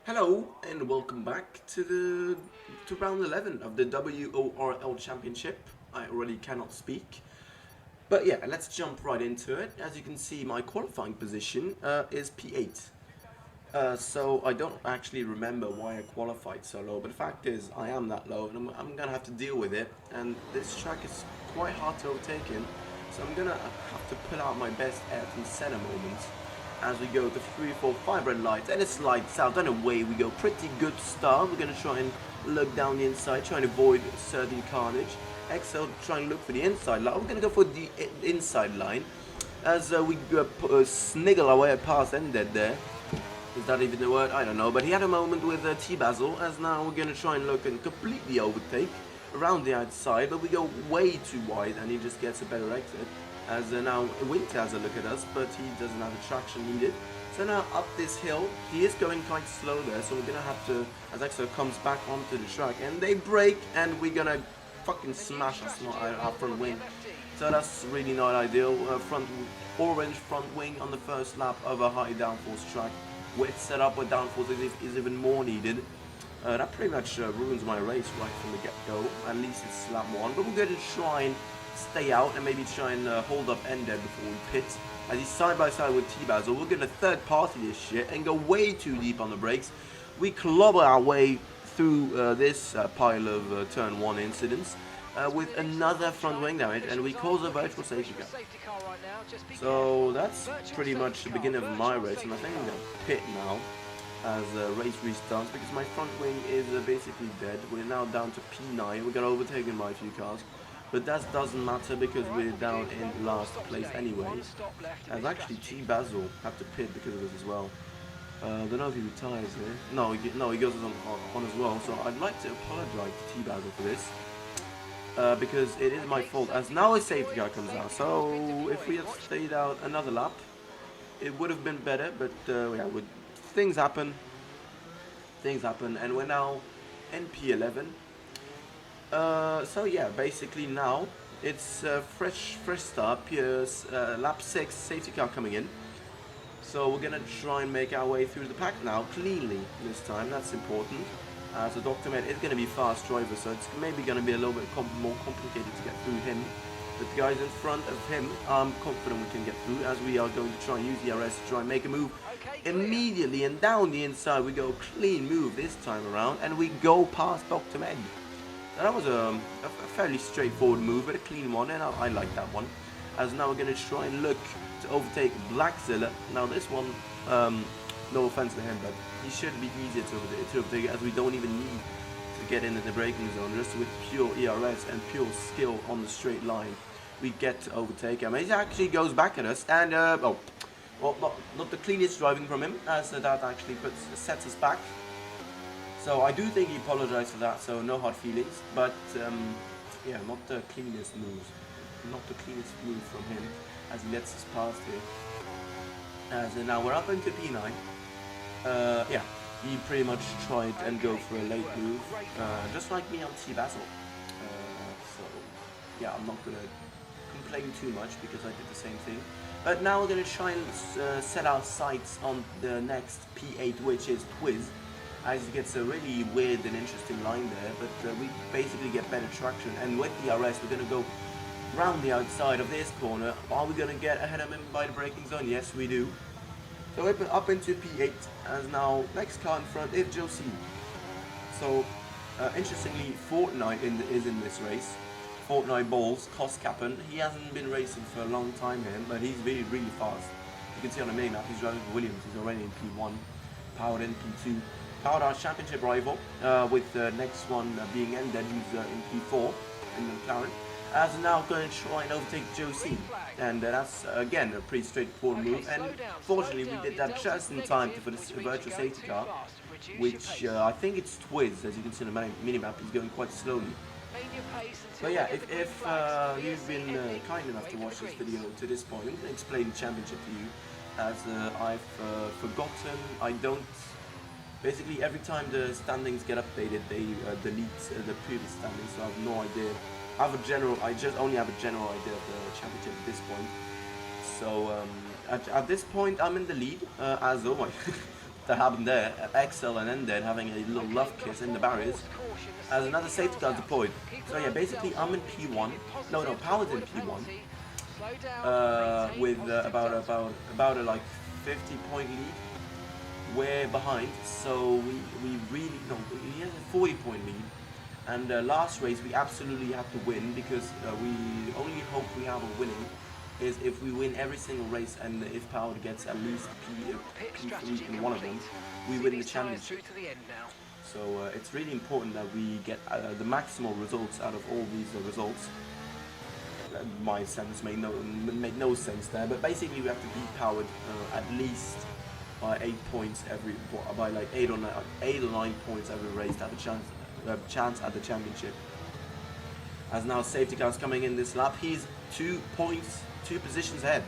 Hello and welcome back to round 11 of the WORL Championship. I already cannot speak, but yeah, let's jump right into it. As you can see, my qualifying position is P8. So I don't actually remember why I qualified so low, but the fact is I am that low, and I'm gonna have to deal with it. And this track is quite hard to overtake in, so I'm gonna have to pull out my best Ayrton Senna moments as we go to 3, 4, 5 red lights, and it slides out, and away we go. Pretty good start. We're gonna try and look down the inside, trying to avoid certain carnage. XL trying to look for the inside line. We're gonna go for the inside line as we sniggle our way past Ended there. Is that even the word? I don't know. But he had a moment with T-Basil, as now we're going to try and look and completely overtake around the outside, but we go way too wide and he just gets a better exit. As now Winter has a look at us, but he doesn't have the traction needed. So now up this hill, he is going quite slow there, so we're going to have to, as Exo comes back onto the track, and they break, and we're going to fucking smash our front wing. So that's really not ideal. Orange front wing on the first lap of a high downforce track. With setup with downforce is even more needed. That pretty much ruins my race right from the get-go. At least it's lap 1. But we're going to try and stay out and maybe try and hold up Ender before we pit. As he's side by side with T-Basil, we're going to third party this shit and go way too deep on the brakes. We clobber our way through this pile of turn 1 incidents. With another front wing damage, and we cause a virtual safety car. So that's pretty much the beginning of my race, and I think I'm going to pit now as race restarts because my front wing is basically dead. We're now down to P9. We got overtaken by a few cars, but that doesn't matter because we're down in last place anyways. As actually T-Basil had to pit because of this as well. I don't know if he retires here. No, he goes on as well. So I'd like to apologize to T-Basil for this. Because it is my fault, as now a safety car comes out. So if we had stayed out another lap, it would have been better, but yeah, things happen, and we're now in P11. So yeah, basically now it's fresh start, lap 6, safety car coming in. So we're gonna try and make our way through the pack now, cleanly this time, that's important. So Dr. Med is going to be fast driver, so it's maybe going to be a little bit more complicated to get through him. But the guys in front of him, I'm confident we can get through, as we are going to try and use the RS to try and make a move immediately. And down the inside we go, clean move this time around, and we go past Dr. Med. So that was a fairly straightforward move, but a clean one, and I like that one. As now we're going to try and look to overtake Blackzilla. Now this one, no offense to him, but he should be easier to overtake, as we don't even need to get into the braking zone. Just with pure ERS and pure skill on the straight line, we get to overtake him. He actually goes back at us, and well, not the cleanest driving from him, as that actually sets us back. So I do think he apologized for that, so no hard feelings. But yeah, not the cleanest move from him, as he lets us past here. As now we're up into P9. Yeah, he pretty much tried and go for a late move, just like me on T-Basil. So yeah, I'm not gonna complain too much because I did the same thing. But now we're gonna try and set our sights on the next P8, which is Twiz. As it gets a really weird and interesting line there, but we basically get better traction. And with the RS, we're gonna go round the outside of this corner. Are we gonna get ahead of him by the braking zone? Yes, we do. So up into P8, as now next car in front is Josie. So interestingly, Fortnite is in this race. Fortnite Balls, cost capping. He hasn't been racing for a long time here, but he's really fast. You can see on the mini map he's driving for Williams. He's already in P1, powered in P2. Powered our championship rival, with the next one being Ended, who's in P4 in the McLaren. As now going to try and overtake Josie, and that's again a pretty straightforward move, and fortunately we did that just in time for this virtual safety car, which I think it's Twiz. As you can see on the mini-map, he's going quite slowly. But yeah, if you've been kind enough to watch this video to this point, I'm going to explain the championship to you, as I've forgotten. I don't. Basically, every time the standings get updated, they delete the previous standings, so I have no idea. I just only have a general idea of the championship at this point. So at this point, I'm in the lead, as oh my, that happened there. Excel and Ended having a little love kiss in the barriers as another safety car deployed. So yeah, basically I'm in P1. No, Power's in P1 with about a like 50-point lead. We're behind, so we really no. He has a 40-point lead. And last race we absolutely have to win because we only hope we have a winning is if we win every single race and if Power gets at least P3 in one of them, we win the championship. So it's really important that we get the maximal results out of all these results. My sense made no sense there, but basically we have to beat Powered at least by 8 points by like 8 or 9 points every race to have a chance at the championship. As now safety car's coming in this lap, he's 2 positions ahead.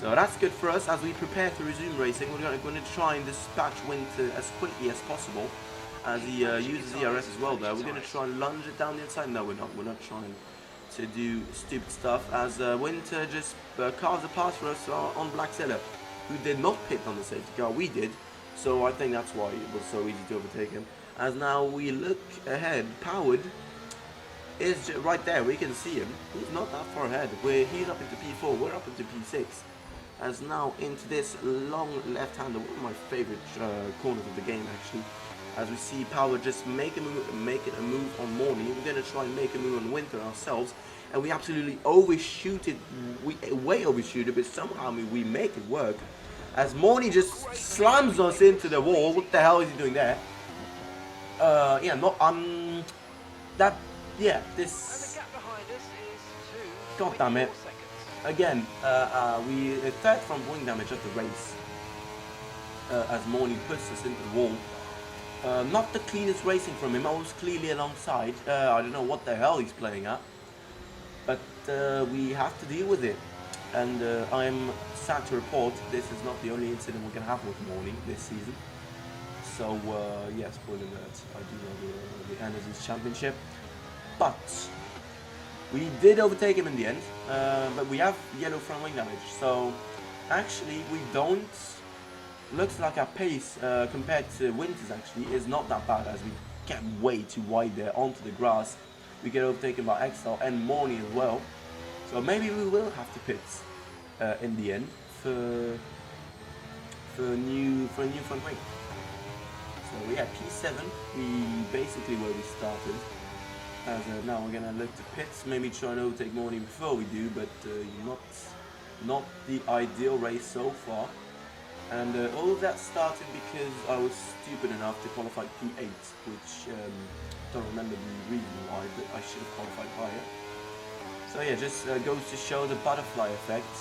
So that's good for us as we prepare to resume racing. We're going to try and dispatch Winter as quickly as possible as he uses ERS as well there. We're going to try and lunge it down the inside. No, we're not trying to do stupid stuff as Winter just carves a pass for us on Black Sailor, who did not pit on the safety car. We did. So I think that's why it was so easy to overtake him. As now we look ahead, Powered is right there. We can see him. He's not that far ahead. He's up into P4. We're up into P6. As now into this long left-hander, one of my favorite corners of the game actually. As we see Power just making a move on Morny. We're going to try and make a move on Winter ourselves. And we absolutely overshoot it. We way overshoot it, but somehow we make it work. As Morny just slams us into the wall. What the hell is he doing there? Yeah, this. God damn it! Again, we third from wing damage of the race. As Morny puts us into the wall. Not the cleanest racing from him. I was clearly alongside. I don't know what the hell he's playing at, but we have to deal with it. And I'm sad to report this is not the only incident we're gonna have with Morny this season. So, yeah, spoiler alert, I do know the end of this championship. But, we did overtake him in the end, but we have yellow front wing damage. So, actually, we don't... Looks like our pace, compared to Winter's actually, is not that bad as we get way too wide there onto the grass. We get overtaken by Excel and Morny as well. So, maybe we will have to pit in the end for a new front wing. So we had P7, basically where we started. As now we're gonna look to pits, maybe try and overtake Morny before we do, but not the ideal race so far. And all of that started because I was stupid enough to qualify P8, which don't remember the reason why, but I should have qualified higher. So yeah, just goes to show the butterfly effect.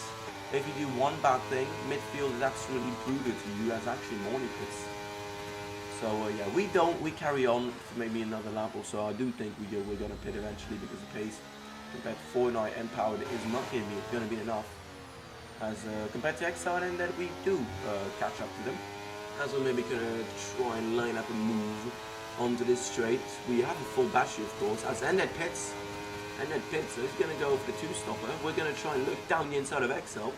If you do one bad thing, midfield is absolutely brutal to you, as actually Morny pits. So yeah, we carry on for maybe another lap or so. I do think we're gonna pit eventually because the pace compared to Fortnite and Powered is not gonna be enough. As compared to Exile, and that we do catch up to them. As we're maybe gonna try and line up a move onto this straight. We have a full battery, of course. As Ended pits, so he's gonna go for the 2-stopper. We're gonna try and look down the inside of Exile.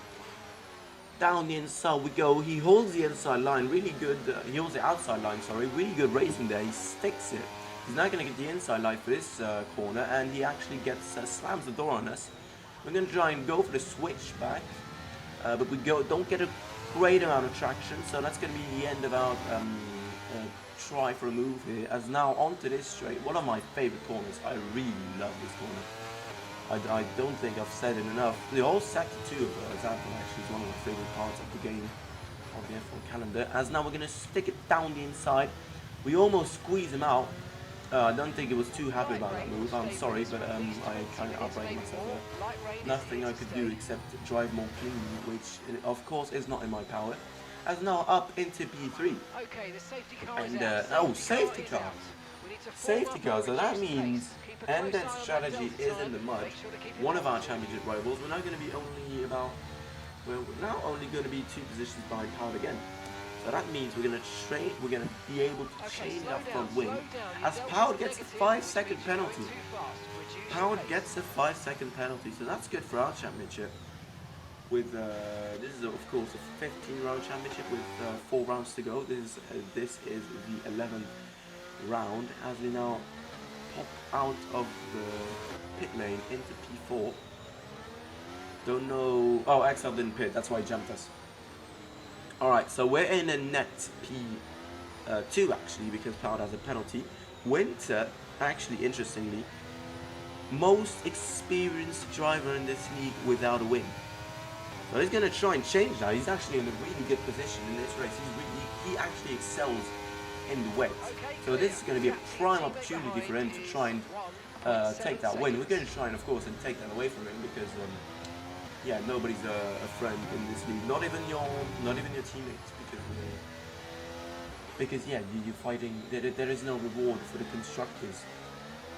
Down the inside we go. He holds the inside line, really good. He holds the outside line, sorry. Really good racing there. He sticks it. He's now going to get the inside line for this corner, and he actually gets slams the door on us. We're going to try and go for the switch back, but we don't get a great amount of traction, so that's going to be the end of our try for a move here. As now onto this straight, one of my favorite corners. I really love this corner. I don't think I've said it enough. The whole sector 2 of example actually is one of my favorite parts of the game, of the F1 calendar. As now we're going to stick it down the inside. We almost squeeze him out. I don't think it was too happy about that move. I'm sorry, but I kind of outrated myself there. Nothing I could do except drive more cleanly, which of course is not in my power. As now up into P3. And oh, safety car. Safety car, so that means Ended's strategy is in the mud. One of our championship rivals. We're now going to be only about, well, we're now only going to be 2 positions behind Powered again. So that means we're going to be able to change our front wing as Powered gets a 5-second penalty. Powered gets a 5-second penalty, so that's good for our championship. with this is of course a 15 round championship with 4 rounds to go. This is the 11th round as we now pop out of the pit lane into P4. Don't know. Oh, XL didn't pit, that's why he jumped us. Alright, so we're in a net P2 actually, because Cloud has a penalty. Winter, actually, interestingly, most experienced driver in this league without a win. So he's going to try and change that. He's actually in a really good position in this race. He actually excels in the wet. So this is going to be a prime opportunity for him to try and take that win. We're going to try and, of course, and take that away from him because, yeah, nobody's a friend in this league. Not even your teammates, because yeah, you're fighting. There is no reward for the constructors.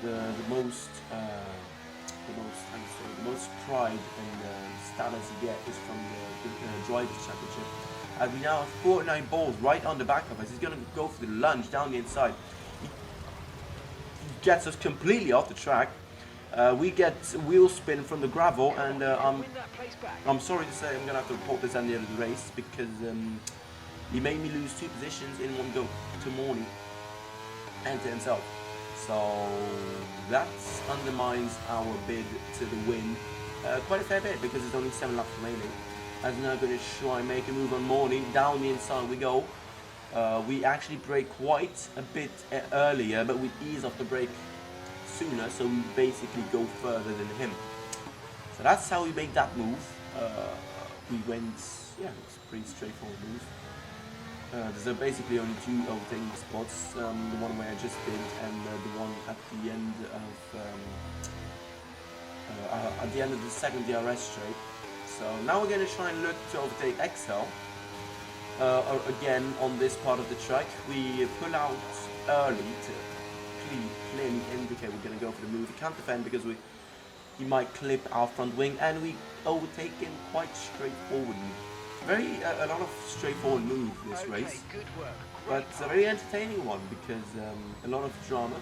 The most pride and status you get is from the drivers championship. And we now have 49 balls right on the back of us. He's gonna go for the lunge down the inside. He gets us completely off the track. We get wheel spin from the gravel, and I'm sorry to say I'm gonna have to report this at the end of the race because he made me lose 2 positions in one go to Morning and to himself. So that undermines our bid to the win quite a fair bit because there's only 7 laps remaining. As we're now going to try and make a move on Morning. Down the inside we go. We actually brake quite a bit earlier, but we ease off the brake sooner, so we basically go further than him. So that's how we made that move. We went, yeah, it's a pretty straightforward move. There's basically only 2 overtaking spots, the one where I just did and the one at the end of the second DRS straight. So now we're going to try and look to overtake XL again on this part of the track. We pull out early to clearly indicate we're going to go for the move. We can't defend because he might clip our front wing, and we overtake him quite straightforwardly. A lot of straightforward move this race, but a very entertaining one because a lot of drama.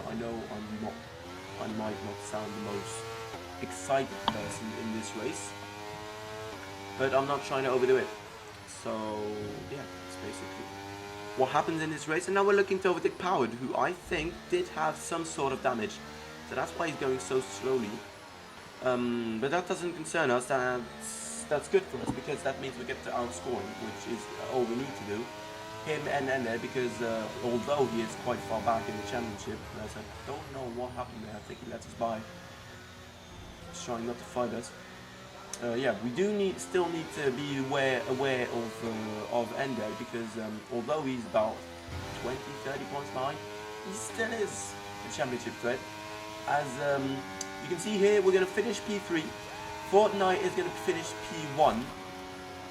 I know I might not sound the most excited person in this race, but I'm not trying to overdo it. So yeah, that's basically what happens in this race. And now we're looking to overtake Powered, who I think did have some sort of damage, so that's why he's going so slowly. But that doesn't concern us. That's good for us because that means we get to outscore him, which is all we need to do. Him and Ender, because although he is quite far back in the championship, as I don't know what happened there. I think he let us by. He's trying not to fight us. Yeah, we do still need to be aware of Ender because although he's about 20-30 points behind, he still is a championship threat. As you can see here, we're going to finish P3. Fortnite is going to finish P1,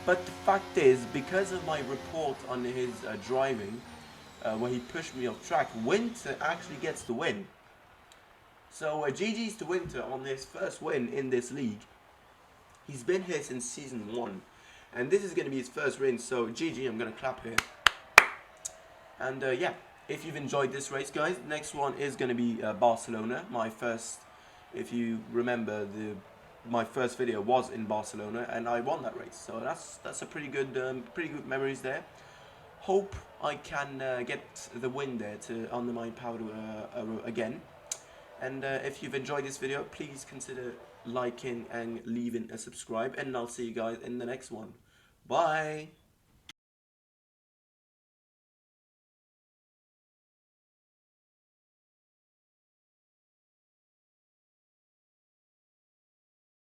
but the fact is, because of my report on his driving, where he pushed me off track, Winter actually gets the win. So GG's to Winter on his first win in this league. He's been here since Season 1, and this is going to be his first win, so GG, I'm going to clap here. And yeah, if you've enjoyed this race, guys, the next one is going to be Barcelona. My first, if you remember, my first video was in Barcelona and I won that race, so that's a pretty good memories there. Hope I can get the win there to undermine Powder again. And if you've enjoyed this video, please consider liking and leaving a subscribe, and I'll see you guys in the next one. Bye.